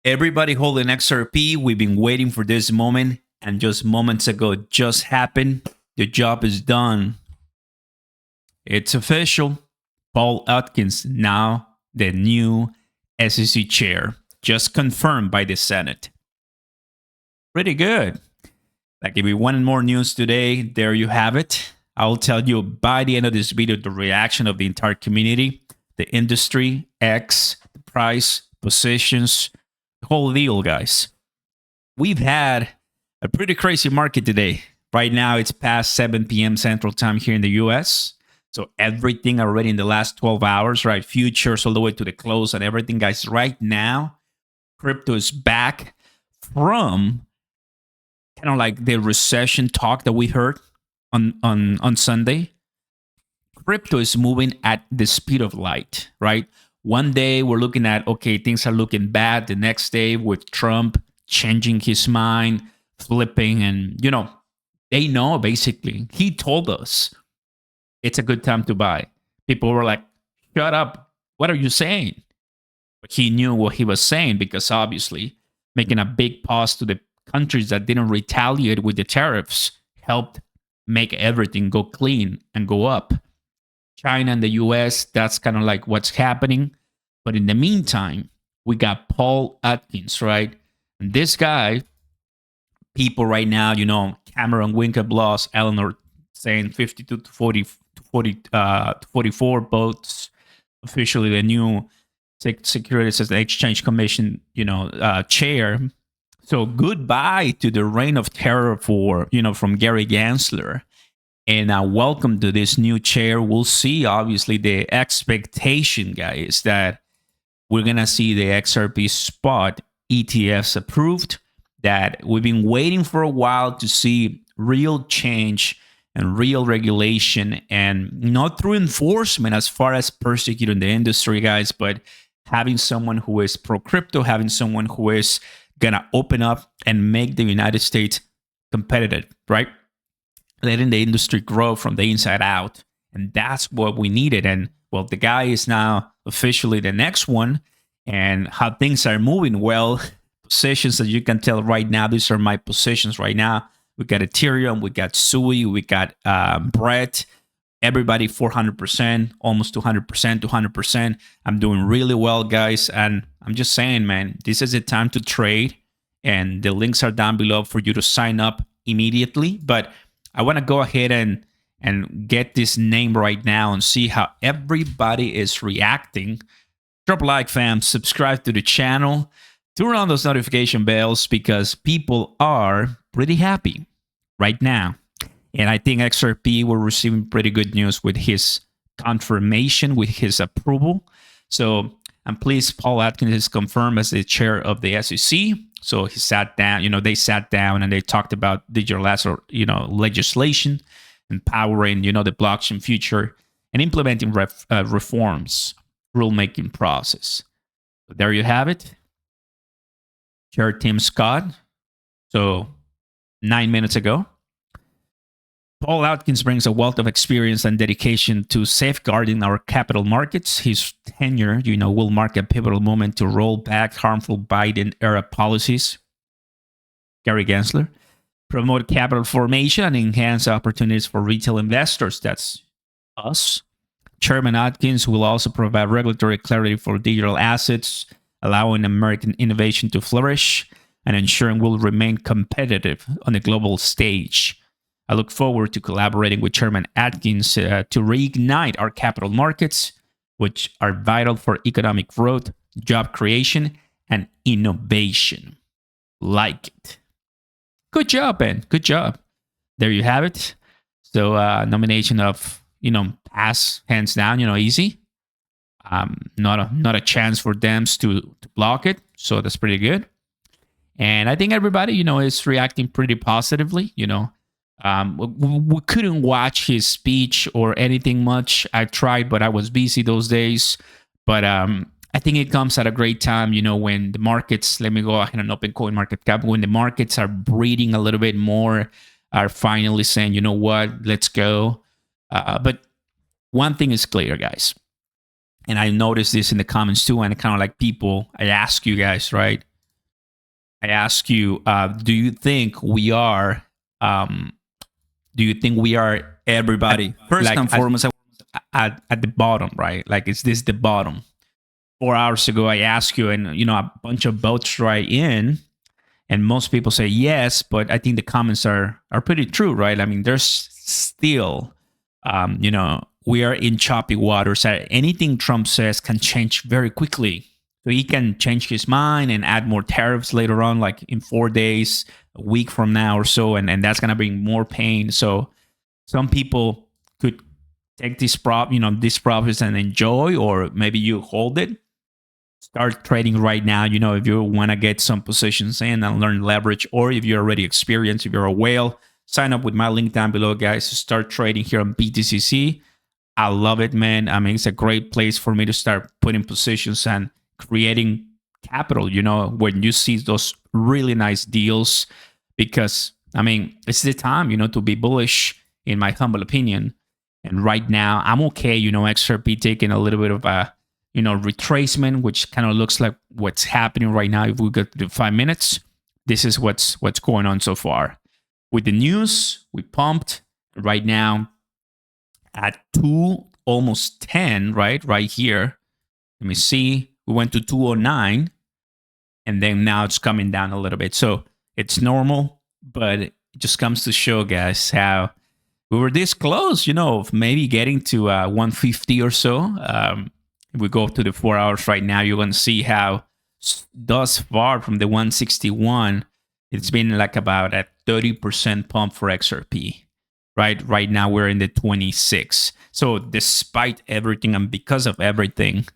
Everybody holding XRP. We've been waiting for this moment, and just moments ago, it just happened. The job is done. It's official. Paul Atkins, now the new SEC chair, just confirmed by the Senate. Pretty good. Like, if you wanted more news today, there you have it. I'll tell you by the end of this video the reaction of the entire community, the industry, X, the price, positions, the whole deal, guys. We've had a pretty crazy market today. Right now, it's past 7 p.m. Central Time here in the US. So everything already in the last 12 hours, right? Futures all the way to the close and everything, guys. Right now, crypto is back from kind of like the recession talk that we heard on Sunday. Crypto is moving at the speed of light, right? One day we're looking at, okay, things are looking bad. The next day with Trump changing his mind, flipping, and, they know basically. He told us it's a good time to buy. People were like, shut up. What are you saying? But he knew what he was saying because obviously making a big pause to the countries that didn't retaliate with the tariffs helped make everything go clean and go up. China and the US, that's kind of like what's happening. But in the meantime, we got Paul Atkins, right? And this guy, people right now, Cameron Winklevoss, Eleanor saying 52 to 44 votes. Officially, the new Securities and Exchange Commission, chair. So goodbye to the reign of terror from Gary Gensler. And welcome to this new chair. We'll see, obviously, the expectation, guys, that we're going to see the XRP spot ETFs approved, that we've been waiting for a while to see real change and real regulation, and not through enforcement as far as persecuting the industry, guys, but having someone who is pro-crypto, having someone who is going to open up and make the United States competitive, right? Letting the industry grow from the inside out. And that's what we needed. And, well, the guy is now officially the next one. And how things are moving, well, positions that you can tell right now, these are my positions right now. We got Ethereum, we got Sui, we got Brett, everybody 400%, almost 200%, 200%. I'm doing really well, guys. And I'm just saying, man, this is the time to trade. And the links are down below for you to sign up immediately. But I want to go ahead and get this name right now and see how everybody is reacting. Drop a like, fam. Subscribe to the channel. Turn on those notification bells because people are pretty happy right now. And I think XRP will receive pretty good news with his confirmation, with his approval. So I'm pleased Paul Atkins is confirmed as the chair of the SEC. So he sat down, they sat down and they talked about digital asset, legislation, empowering, the blockchain future, and implementing reforms, rulemaking process. So there you have it. Chair Tim Scott. So 9 minutes ago. Paul Atkins brings a wealth of experience and dedication to safeguarding our capital markets. His tenure, will mark a pivotal moment to roll back harmful Biden-era policies. Gary Gensler, promote capital formation and enhance opportunities for retail investors. That's us. Chairman Atkins will also provide regulatory clarity for digital assets, allowing American innovation to flourish and ensuring we'll remain competitive on the global stage. I look forward to collaborating with Chairman Atkins to reignite our capital markets, which are vital for economic growth, job creation, and innovation. Like it. Good job, Ben. Good job. There you have it. So nomination of, pass, hands down, easy. Not a chance for them to block it. So that's pretty good. And I think everybody, is reacting pretty positively, We couldn't watch his speech or anything much. I tried, but I was busy those days. But I think it comes at a great time, when the markets, let me go ahead and open CoinMarketCap, when the markets are breathing a little bit more, are finally saying, you know what, let's go. But one thing is clear, guys. And I noticed this in the comments too, and kind of like people, I ask you guys, right? I ask you, do you think we are, um, Everybody, first like and foremost, at the bottom, right? Like, is this the bottom? 4 hours ago, I asked you, and a bunch of boats right in, and most people say yes, but I think the comments are pretty true, right? I mean, there's still, we are in choppy waters. Anything Trump says can change very quickly. So he can change his mind and add more tariffs later on, like in 4 days, a week from now or so, and that's gonna bring more pain. So some people could take this profits and enjoy, or maybe you hold it, start trading right now. If you want to get some positions in and learn leverage, or if you're already experienced, if you're a whale, sign up with my link down below, guys, to start trading here on BTCC. I love it, man. I mean, it's a great place for me to start putting positions and creating capital, when you see those really nice deals, because I mean, it's the time, to be bullish, in my humble opinion. And right now, I'm okay, XRP taking a little bit of a, retracement, which kind of looks like what's happening right now. If we go to 5 minutes, this is what's going on so far. With the news, we pumped right now at 2, almost 10, right here. Let me see. We went to 209, and then now it's coming down a little bit. So it's normal, but it just comes to show, guys, how we were this close, of maybe getting to 150 or so. If we go to the 4 hours right now, you're going to see how thus far from the 161, it's been like about a 30% pump for XRP. Right now we're in the 26. So despite everything and because of everything,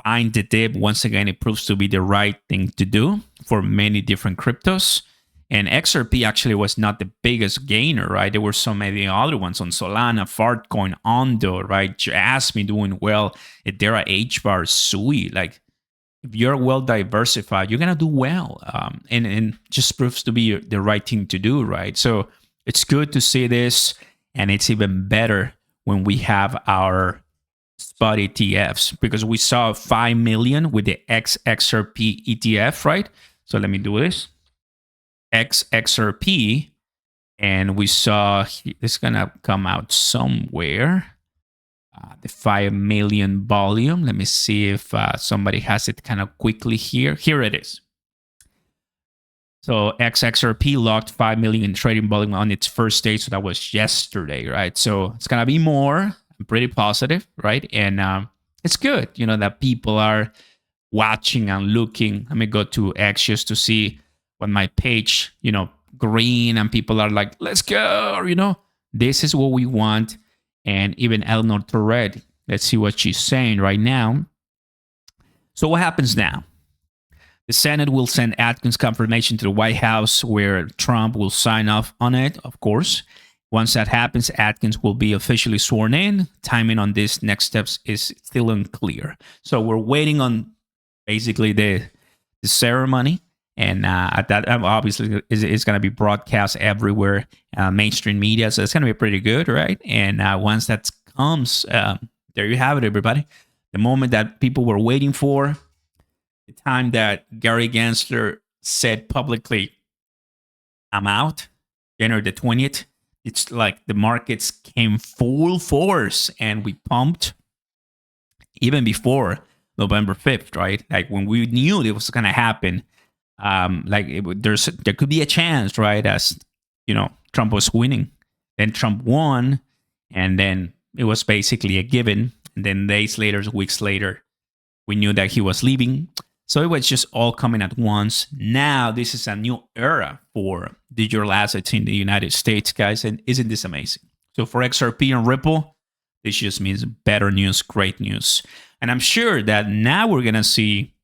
buying the dip, once again, it proves to be the right thing to do for many different cryptos. And XRP actually was not the biggest gainer, right? There were so many other ones on Solana, Fartcoin, Ondo, right? Jasmine doing well, Ethereum, HBAR, Sui. Like, if you're well diversified, you're gonna do well, and just proves to be the right thing to do, right? So it's good to see this, and it's even better when we have our spot ETFs, because we saw 5 million with the XRP ETF, right? So let me do this. XRP, and we saw it's gonna come out somewhere. The 5 million volume. Let me see if somebody has it kind of quickly here. Here it is. So XRP locked 5 million in trading volume on its first day. So that was yesterday, right? So it's gonna be more. I'm pretty positive, right? And it's good, that people are watching and looking. Let me go to X just to see what my page, green, and people are like, let's go, this is what we want. And even Eleanor Tourette, let's see what she's saying right now. So what happens now? The Senate will send Atkins confirmation to the White House, where Trump will sign off on it, of course. Once that happens, Atkins will be officially sworn in. Timing on this next steps is still unclear. So we're waiting on basically the ceremony. And that obviously is going to be broadcast everywhere, mainstream media. So it's going to be pretty good, right? And once that comes, there you have it, everybody. The moment that people were waiting for, the time that Gary Gensler said publicly, I'm out, January the 20th, it's like the markets came full force and we pumped even before November 5th, right? Like when we knew it was going to happen. There could be a chance, right? As Trump was winning, then Trump won, and then it was basically a given. And then days later, weeks later, we knew that he was leaving. So it was just all coming at once. Now this is a new era for digital assets in the United States, guys, and isn't this amazing? So for XRP and Ripple, this just means better news, great news, and I'm sure that now we're gonna see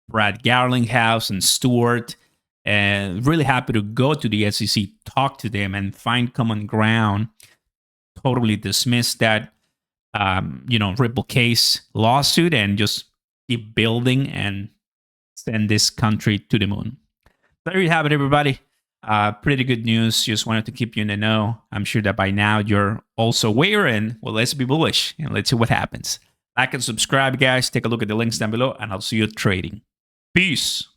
Brad Garlinghouse and Stewart, and really happy to go to the SEC, talk to them, and find common ground. Totally dismiss that, Ripple case lawsuit, and just keep building and send this country to the moon. There you have it, everybody. Pretty good news. Just wanted to keep you in the know. I'm sure that by now you're also aware, and well, let's be bullish and let's see what happens. Like and subscribe, guys. Take a look at the links down below, and I'll see you trading. Peace.